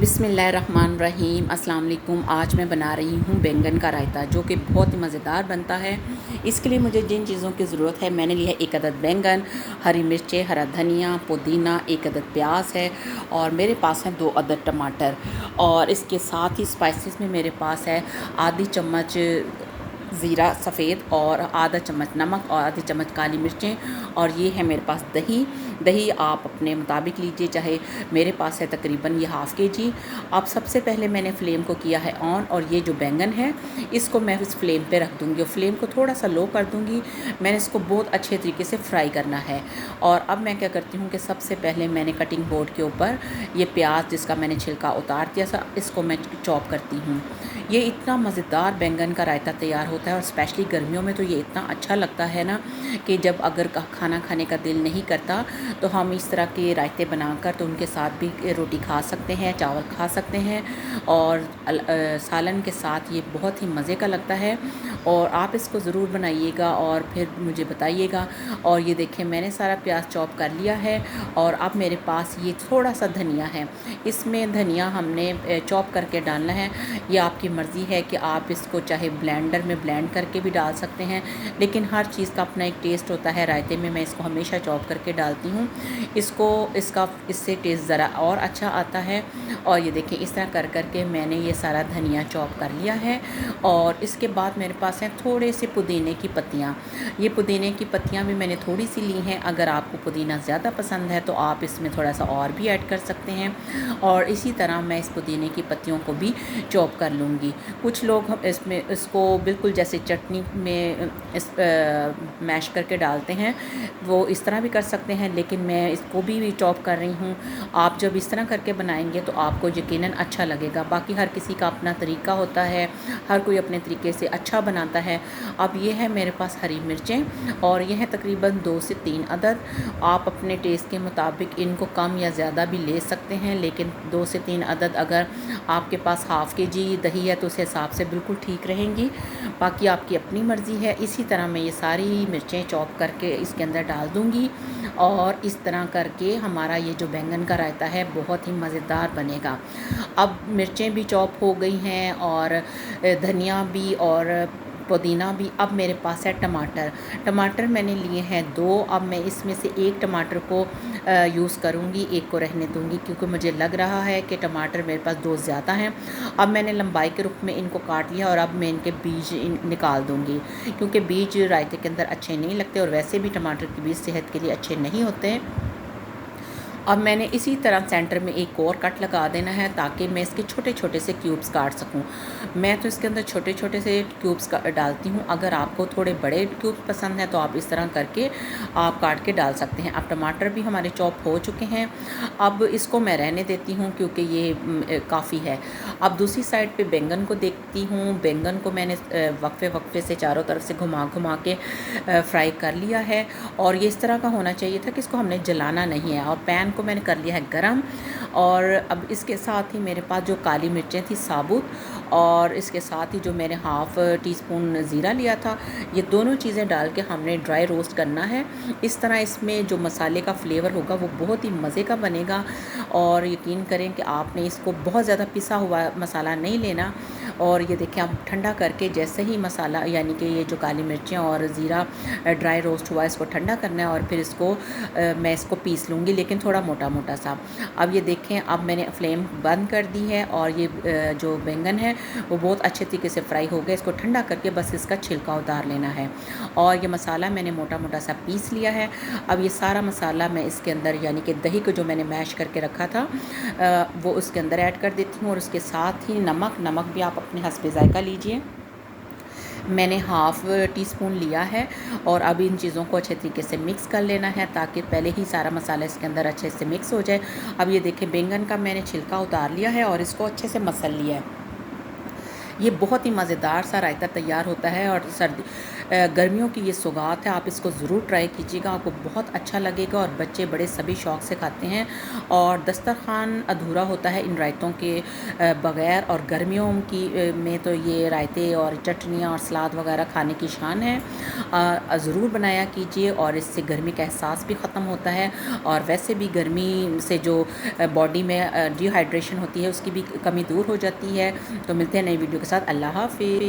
बिस्मिल्लाहिर्रहमानिर्रहीम। अस्सलाम वालेकुम। आज मैं बना रही हूँ बैंगन का रायता, जो कि बहुत ही मज़ेदार बनता है। इसके लिए मुझे जिन चीज़ों की ज़रूरत है, मैंने लिया 1 अदद बैंगन, हरी मिर्चें, हरा धनिया, पुदीना, 1 अदद प्याज है और मेरे पास है 2 अदद टमाटर। और इसके साथ ही स्पाइसेस में मेरे पास है आधी चम्मच ज़ीरा सफ़ेद और आधा चम्मच नमक और आधी चम्मच काली मिर्चें। और ये है मेरे पास दही। दही आप अपने मुताबिक लीजिए, चाहे मेरे पास है तकरीबन ये हाफ़ केजी। अब सबसे पहले मैंने फ़्लेम को किया है ऑन, और ये जो बैंगन है इसको मैं इस फ्लेम पे रख दूँगी और फ्लेम को थोड़ा सा लो कर दूँगी। मैंने इसको बहुत अच्छे तरीके से फ्राई करना है। और अब मैं क्या करती हूँ कि सबसे पहले मैंने कटिंग बोर्ड के ऊपर ये प्याज जिसका मैंने छिलका उतार दिया था, इसको मैं चॉप करती हूँ। ये इतना मज़ेदार बैंगन का रायता तैयार होता है, और स्पेशली गर्मियों में तो ये इतना अच्छा लगता है ना, कि जब अगर खाना खाने का दिल नहीं करता तो हम इस तरह के रायते बनाकर तो उनके साथ भी रोटी खा सकते हैं, चावल खा सकते हैं, और सालन के साथ ये बहुत ही मज़े का लगता है। और आप इसको ज़रूर बनाइएगा और फिर मुझे बताइएगा। और ये देखें, मैंने सारा प्याज चॉप कर लिया है। और अब मेरे पास ये थोड़ा सा धनिया है, इसमें धनिया हमने चॉप करके डालना है। ये आपकी मर्ज़ी है कि आप इसको चाहे ब्लेंडर में ब्लेंड करके भी डाल सकते हैं, लेकिन हर चीज़ का अपना एक टेस्ट होता है। रायते में मैं इसको हमेशा चॉप करके डालती हूँ, इससे टेस्ट ज़रा और अच्छा आता है। और ये देखिए, इस तरह कर के मैंने ये सारा धनिया चॉप कर लिया है। और इसके बाद मेरे पास हैं थोड़े से पुदीने की पत्तियाँ। ये पुदीने की पत्तियाँ भी मैंने थोड़ी सी ली हैं। अगर आपको पुदीना ज़्यादा पसंद है तो आप इसमें थोड़ा सा और भी ऐड कर सकते हैं। और इसी तरह मैं इस पुदीने की पत्तियों को भी चॉप कर लूँगी। कुछ लोग इसको बिल्कुल जैसे चटनी में मैश करके डालते हैं, वो इस तरह भी कर सकते हैं, लेकिन मैं इसको भी चॉप कर रही हूँ। आप जब इस तरह करके बनाएंगे तो आपको यकीनन अच्छा लगेगा। बाकी हर किसी का अपना तरीका होता है, हर कोई अपने तरीके से अच्छा बनाता है। अब ये है मेरे पास हरी मिर्चें, और ये है तकरीबन 2 से 3 अदद। आप अपने टेस्ट के मुताबिक इनको कम या ज़्यादा भी ले सकते हैं, लेकिन 2 से 3 अदद अगर आपके पास हाफ़ केजी दही है तो उस हिसाब से बिल्कुल ठीक रहेंगी। बाकी आपकी अपनी मर्ज़ी है। इसी तरह मैं ये सारी मिर्चें चॉप करके इसके अंदर डाल दूँगी, और इस तरह करके हमारा ये जो बैंगन का रायता है बहुत ही मज़ेदार बनेगा। अब मिर्चें भी चॉप हो गई हैं, और धनिया भी और पुदीना भी। अब मेरे पास है टमाटर। टमाटर मैंने लिए हैं 2। अब मैं इसमें से 1 टमाटर को यूज़ करूँगी, 1 को रहने दूँगी, क्योंकि मुझे लग रहा है कि टमाटर मेरे पास 2 ज़्यादा हैं। अब मैंने लंबाई के रुख में इनको काट लिया, और अब मैं इनके बीज निकाल दूँगी, क्योंकि बीज रायते के अंदर अच्छे नहीं लगते, और वैसे भी टमाटर के बीज सेहत के लिए अच्छे नहीं होते। अब मैंने इसी तरह सेंटर में एक और कट लगा देना है, ताकि मैं इसके छोटे छोटे से क्यूब्स काट सकूं। मैं तो इसके अंदर छोटे छोटे से क्यूब्स डालती हूं। अगर आपको थोड़े बड़े क्यूब्स पसंद हैं तो आप इस तरह करके आप काट के डाल सकते हैं। अब टमाटर भी हमारे चॉप हो चुके हैं। अब इसको मैं रहने देती हूँ, क्योंकि ये काफ़ी है। अब दूसरी साइड पे बैंगन को देखती हूँ। बैंगन को मैंने वक्फे वक्फे से चारों तरफ से घुमा घुमा के फ्राई कर लिया है। और ये इस तरह का होना चाहिए था कि इसको हमने जलाना नहीं है। और पैन को मैंने कर लिया है गरम। और अब इसके साथ ही मेरे पास जो काली मिर्चें थी साबुत, और इसके साथ ही जो मैंने हाफ़ टी स्पून ज़ीरा लिया था, ये दोनों चीज़ें डाल के हमने ड्राई रोस्ट करना है। इस तरह इसमें जो मसाले का फ्लेवर होगा वो बहुत ही मज़े का बनेगा। और यकीन करें कि आपने इसको बहुत ज़्यादा पिसा हुआ मसाला नहीं लेना। और ये देखिए, आप ठंडा करके जैसे ही मसाला, यानी कि ये जो काली मिर्चें और ज़ीरा ड्राई रोस्ट हुआ, इसको ठंडा करना है, और फिर मैं इसको पीस लूँगी, लेकिन थोड़ा मोटा मोटा सा। अब ये देखें, अब मैंने फ्लेम बंद कर दी है, और ये जो बैंगन है वो बहुत अच्छे तरीके से फ्राई हो गया। इसको ठंडा करके बस इसका छिलका उतार लेना है। और ये मसाला मैंने मोटा मोटा सा पीस लिया है। अब ये सारा मसाला मैं इसके अंदर, यानी कि दही को जो मैंने मैश करके रखा था, वो उसके अंदर ऐड कर देती हूँ। और उसके साथ ही नमक भी आप अपने हस्बे ज़ायक़ा लीजिए। मैंने हाफ़ टी स्पून लिया है। और अब इन चीज़ों को अच्छे तरीके से मिक्स कर लेना है, ताकि पहले ही सारा मसाला इसके अंदर अच्छे से मिक्स हो जाए। अब ये देखें, बैंगन का मैंने छिलका उतार लिया है और इसको अच्छे से मसल लिया है। ये बहुत ही मज़ेदार सा रायता तैयार होता है। और गर्मियों की ये सौगात है, आप इसको ज़रूर ट्राई कीजिएगा, आपको बहुत अच्छा लगेगा और बच्चे बड़े सभी शौक़ से खाते हैं। और दस्तरख़्वान अधूरा होता है इन रायतों के बग़ैर, और गर्मियों की में तो ये रायते और चटनियाँ और सलाद वगैरह खाने की शान है। ज़रूर बनाया कीजिए, और इससे गर्मी का एहसास भी ख़त्म होता है, और वैसे भी गर्मी से जो बॉडी में डिहाइड्रेशन होती है उसकी भी कमी दूर हो जाती है। तो मिलते हैं नई वीडियो के साथ। अल्लाह हाफ़िज़।